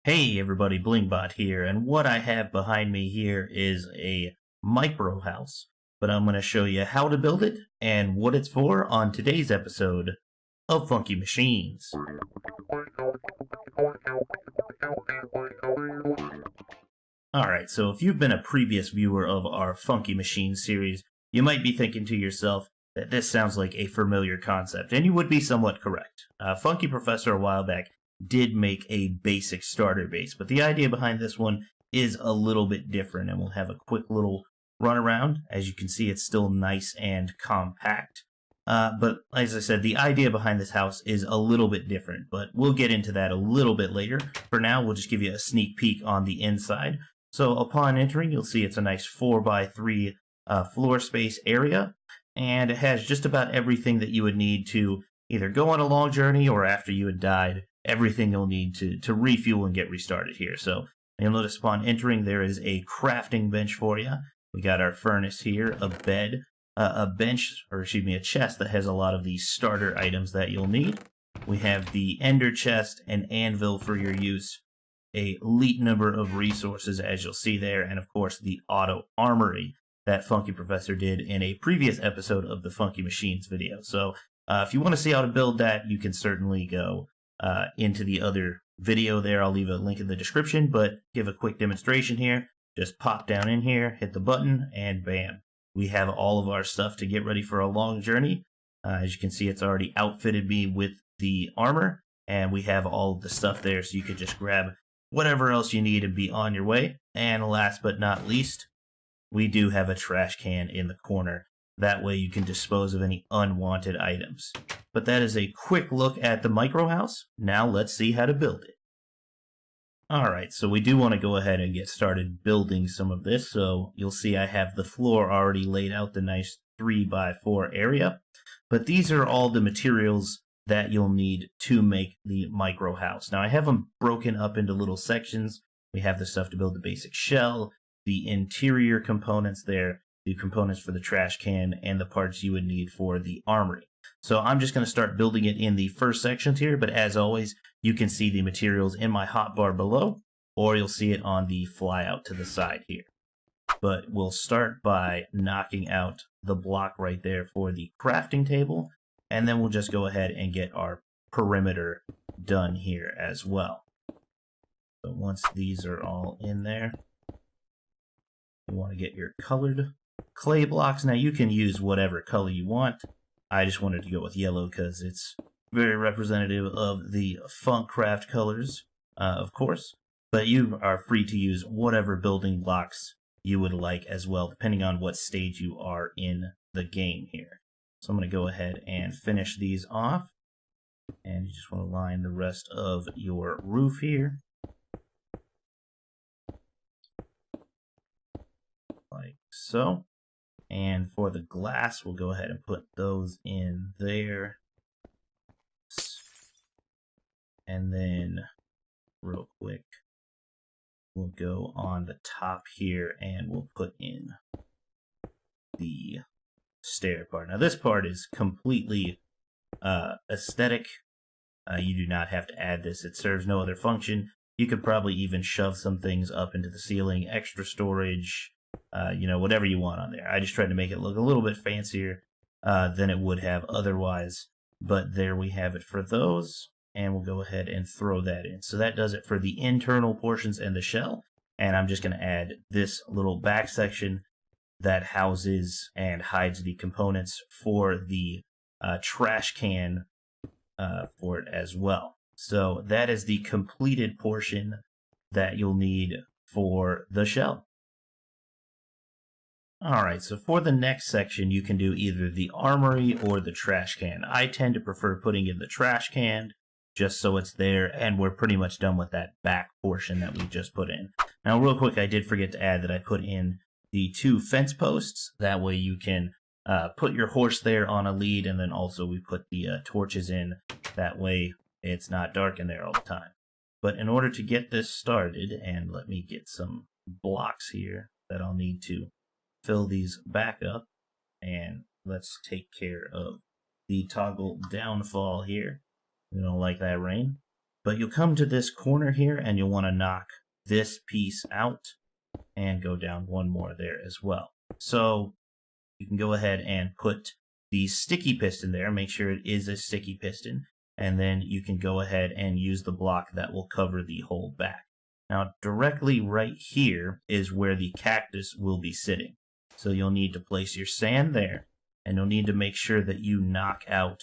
Hey everybody, BlingBot here, and what I have behind me here is a micro house, but I'm going to show you how to build it and what it's for on today's episode of Funky Machines. Alright, so if you've been a previous viewer of our Funky Machines series, you might be thinking to yourself that this sounds like a familiar concept, and you would be somewhat correct. Funky Professor a while back did make a basic starter base, but the idea behind this one is a little bit different, and we'll have a quick little run around. As you can see, it's still nice and compact. But as I said, the idea behind this house is a little bit different, but we'll get into that a little bit later. For now, we'll just give you a sneak peek on the inside. So upon entering, you'll see it's a nice 4x3 floor space area, and it has just about everything that you would need to either go on a long journey or after you had died, everything you'll need to refuel and get restarted here. So you'll notice upon entering there is a crafting bench for you. We got our furnace here, a bed, a bench, or excuse me, a chest that has a lot of these starter items that you'll need. We have the ender chest, an anvil for your use, a elite number of resources as you'll see there, and of course the auto armory that Funky Professor did in a previous episode of the Funky Machines video. So if you want to see how to build that, you can certainly go into the other video there. I'll leave a link in the description, but give a quick demonstration here. Just pop down in here, hit the button, and bam. We have all of our stuff to get ready for a long journey. As you can see, it's already outfitted me with the armor, and we have all of the stuff there, so you could just grab whatever else you need and be on your way. And last but not least, we do have a trash can in the corner. That way you can dispose of any unwanted items. But that is a quick look at the micro house. Now let's see how to build it. Alright, so we do want to go ahead and get started building some of this. So you'll see I have the floor already laid out, the nice 3x4 area. But these are all the materials that you'll need to make the micro house. Now I have them broken up into little sections. We have the stuff to build the basic shell, the interior components there, the components for the trash can, and the parts you would need for the armory. So I'm just going to start building it in the first sections here, but as always, you can see the materials in my hotbar below, or you'll see it on the flyout to the side here. But we'll start by knocking out the block right there for the crafting table, and then we'll just go ahead and get our perimeter done here as well. So once these are all in there, you want to get your colored clay blocks. Now you can use whatever color you want. I just wanted to go with yellow because it's very representative of the Funkcraft colors, of course. But you are free to use whatever building blocks you would like as well, depending on what stage you are in the game here. So I'm going to go ahead and finish these off. And you just want to line the rest of your roof here, like so. And for the glass, we'll go ahead and put those in there. And then, real quick, we'll go on the top here and we'll put in the stair part. Now this part is completely aesthetic. You do not have to add this. It serves no other function. You could probably even shove some things up into the ceiling, extra storage, whatever you want on there. I just tried to make it look a little bit fancier than it would have otherwise. But there we have it for those, and we'll go ahead and throw that in. So that does it for the internal portions and the shell, and I'm just going to add this little back section that houses and hides the components for the trash can for it as well. So that is the completed portion that you'll need for the shell. Alright, so for the next section, you can do either the armory or the trash can. I tend to prefer putting in the trash can, just so it's there, and we're pretty much done with that back portion that we just put in. Now, real quick, I did forget to add that I put in the 2 fence posts. That way you can put your horse there on a lead, and then also we put the torches in. That way it's not dark in there all the time. But in order to get this started, and let me get some blocks here that I'll need to fill these back up, and let's take care of the toggle downfall here. We don't like that rain. But you'll come to this corner here and you'll want to knock this piece out and go down one more there as well. So you can go ahead and put the sticky piston there, make sure it is a sticky piston, and then you can go ahead and use the block that will cover the whole back. Now, directly right here is where the cactus will be sitting. So you'll need to place your sand there, and you'll need to make sure that you knock out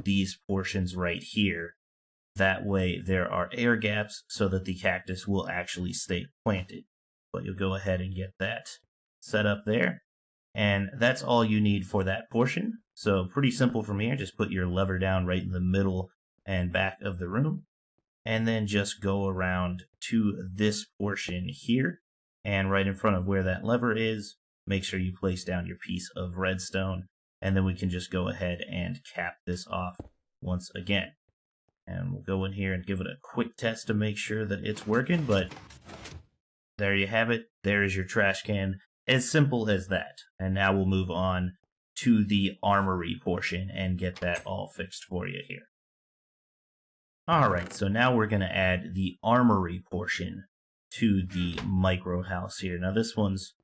these portions right here. That way there are air gaps so that the cactus will actually stay planted. But you'll go ahead and get that set up there. And that's all you need for that portion. So pretty simple from here. Just put your lever down right in the middle and back of the room. And then just go around to this portion here. And right in front of where that lever is, make sure you place down your piece of redstone. And then we can just go ahead and cap this off once again. And we'll go in here and give it a quick test to make sure that it's working. But there you have it. There is your trash can. As simple as that. And now we'll move on to the armory portion and get that all fixed for you here. Alright, so now we're going to add the armory portion to the micro house here. Now this one's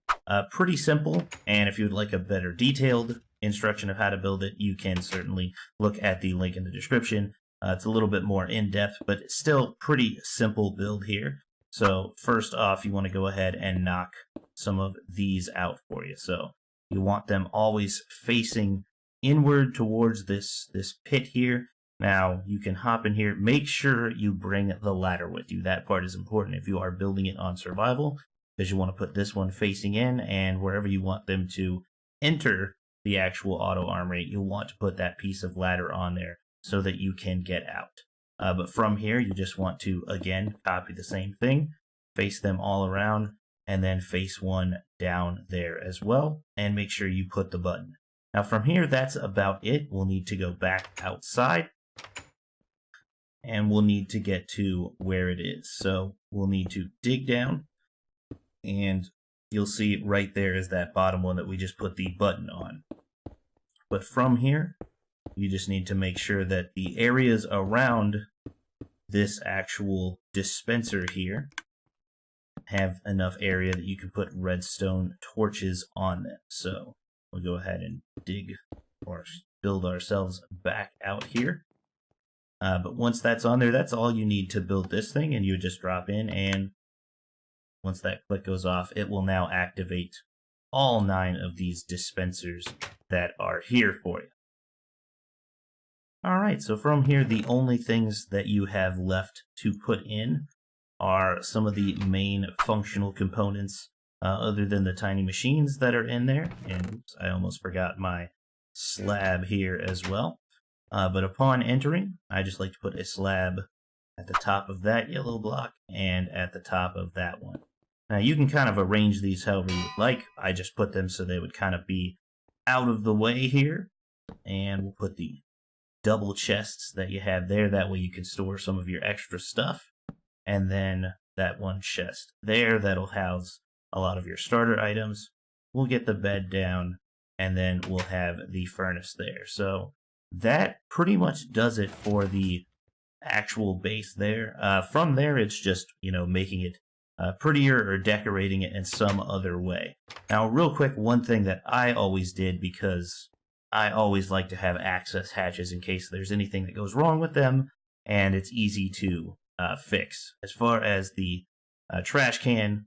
pretty simple, and if you'd like a better detailed instruction of how to build it, you can certainly look at the link in the description. It's a little bit more in-depth, but it's still pretty simple build here. So first off, you want to go ahead and knock some of these out for you. So you want them always facing inward towards this pit here. Now you can hop in here. Make sure you bring the ladder with you. That part is important if you are building it on survival, because you want to put this one facing in, and wherever you want them to enter the actual auto armory, you'll want to put that piece of ladder on there so that you can get out. But from here, you just want to, again, copy the same thing, face them all around, and then face one down there as well, and make sure you put the button. Now from here, that's about it. We'll need to go back outside, and we'll need to get to where it is. So we'll need to dig down, and you'll see right there is that bottom one that we just put the button on. But from here, you just need to make sure that the areas around this actual dispenser here have enough area that you can put redstone torches on them. So we'll go ahead and dig or build ourselves back out here. But once that's on there, that's all you need to build this thing, and you just drop in, and once that click goes off, it will now activate all 9 of these dispensers that are here for you. Alright, so from here, the only things that you have left to put in are some of the main functional components, other than the tiny machines that are in there. And oops, I almost forgot my slab here as well. But upon entering, I just like to put a slab at the top of that yellow block and at the top of that one. Now you can kind of arrange these however you like. I just put them so they would kind of be out of the way here. And we'll put the double chests that you have there. That way you can store some of your extra stuff. And then that one chest there, that'll house a lot of your starter items. We'll get the bed down, and then we'll have the furnace there. So that pretty much does it for the actual base there. From there, it's just, making it prettier or decorating it in some other way. Now, real quick, one thing that I always did, because I always like to have access hatches in case there's anything that goes wrong with them, and it's easy to fix. As far as the trash can,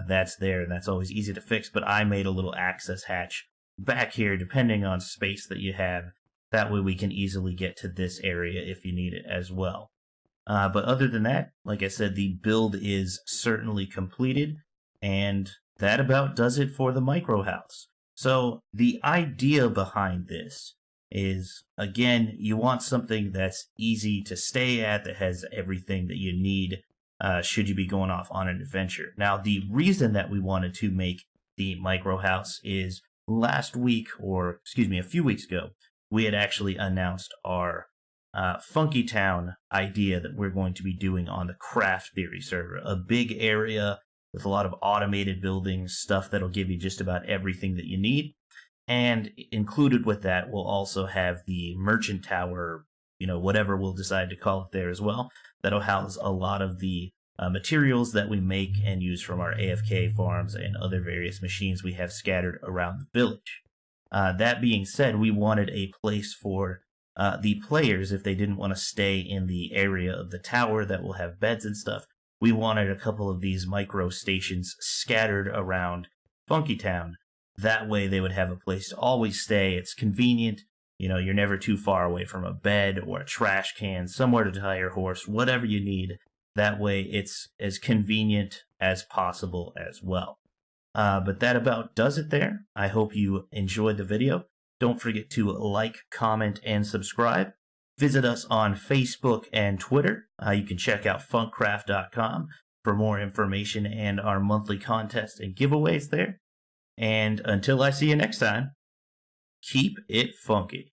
that's there, and that's always easy to fix, but I made a little access hatch back here, depending on space that you have. That way we can easily get to this area if you need it as well. But other than that, like I said, the build is certainly completed, and that about does it for the micro house. So the idea behind this is, again, you want something that's easy to stay at, that has everything that you need should you be going off on an adventure. Now, the reason that we wanted to make the micro house is last week, or excuse me, a few weeks ago, we had actually announced our FunkyTown idea that we're going to be doing on the CraftTheory server. A big area with a lot of automated buildings, stuff that'll give you just about everything that you need. And included with that, we'll also have the merchant tower, whatever we'll decide to call it there as well. That'll house a lot of the materials that we make and use from our AFK farms and other various machines we have scattered around the village. That being said, we wanted a place for the players, if they didn't want to stay in the area of the tower that will have beds and stuff. We wanted a couple of these micro stations scattered around FunkyTown. That way they would have a place to always stay. It's convenient. You're never too far away from a bed or a trash can, somewhere to tie your horse, whatever you need. That way it's as convenient as possible as well. But that about does it there. I hope you enjoyed the video. Don't forget to like, comment, and subscribe. Visit us on Facebook and Twitter. You can check out Funkcraft.com for more information and our monthly contests and giveaways there. And until I see you next time, keep it funky.